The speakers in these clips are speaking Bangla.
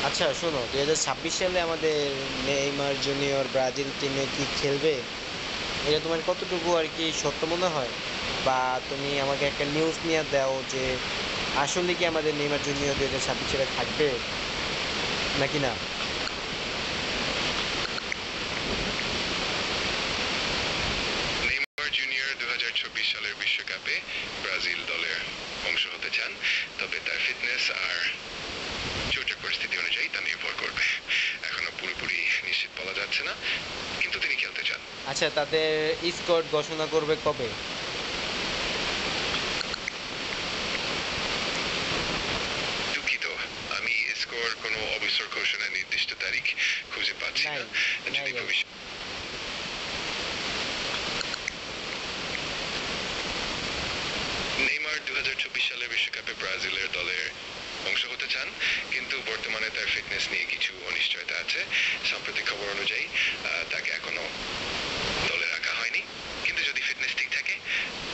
আচ্ছা শোনো, 2026 সালে আমাদের নেইমার জুনিয়র ব্রাজিল টিমে কি খেলবে? এটা তোমার কতটুকু আর কি সত্য মনে হয়? বা তুমি আমাকে একটা নিউজ নিয়ে দাও যে আসলে কি আমাদের নেইমার জুনিয়র 2026 সালে থাকবে নাকি না? নেইমার জুনিয়র 2026 সালের বিশ্বকাপে ব্রাজিল দলের অংশ হতে চান, তবে তার ফিটনেস আর চোটের পরিস্থিতি অনুযায়ী তা নির্ভর করবে। এখনো পুরোপুরি নিশ্চিত বলা যাচ্ছে না, কিন্তু তিনি খেলতে চান। আচ্ছা, তাদের স্কোয়াড ঘোষণা করবে কবে? দুঃখিত, আমি স্কোর কোনো অবসর ঘোষণার নির্দিষ্ট তারিখ খুঁজে পাচ্ছি নাই, না। নাই যদি ভাই। ভবিষ্যৎ নেইমার 2026 সালের বিশ্বকাপে ব্রাজিলের দলের অংশ হতে চান, কিন্তু বর্তমানে তার ফিটনেস নিয়ে কিছু অনিশ্চয়তা আছে। সাম্প্রতিক খবর অনুযায়ী তাকে এখনো দলে রাখা হয়নি, কিন্তু যদি ফিটনেস ঠিক থাকে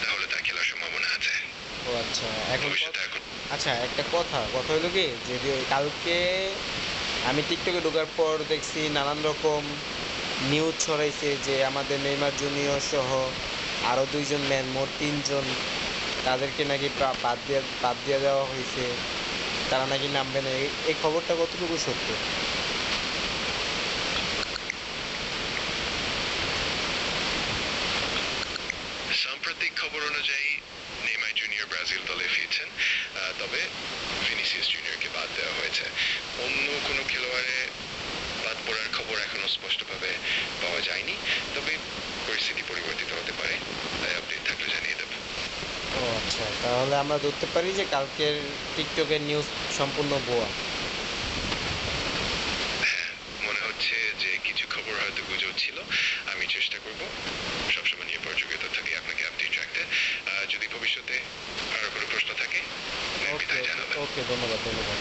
তাহলে তার খেলার সম্ভাবনা আছে। ও আচ্ছা, এখন ভবিষ্যতে এখন আচ্ছা একটা কথা হলো কি, যদি কালকে আমি টিকটকে ঢোকার পর দেখছি নানান রকম নিউজ ছড়াইছে যে আমাদের নেইমার জুনিয়র সহ আরও দুইজন ম্যান, মোট তিনজন, তাদেরকে নাকি বাদ দিয়ে দেওয়া হয়েছে, তারা নাকি নামবে না। এই খবরটা কতটুকু সত্য? সাম্প্রতিক খবর অনুযায়ী নেইমার জুনিয়র ব্রাজিল দলে ফিরছেন, তবে ভিনিসিয়াস জুনিয়রকে বাদ দেওয়া হয়েছে। অন্য কোনো খেলোয়াড়ে বাদ পড়ার খবর এখনো স্পষ্টভাবে পাওয়া যায়নি, তবে পরিস্থিতি পরিবর্তিত হতে পারে, তাই আপডেট থাকলে জানিয়ে দেব। ও আচ্ছা, তাহলে আমরা ধরতে পারি যে কালকের টিকটকের নিউজ সম্পূর্ণ ভুয়া। হ্যাঁ, মনে হচ্ছে যে কিছু খবর হয়তো গুজব ছিল। আমি চেষ্টা করব সবসময় নির্ভরযোগ্যতা থাকে আপনাকে আপডেট রাখতে। যদি ভবিষ্যতে আরো কোনো প্রশ্ন থাকে ওকে, নির্দ্বিধায় ওকে, জানাবেন। ওকে, ধন্যবাদ, ধন্যবাদ।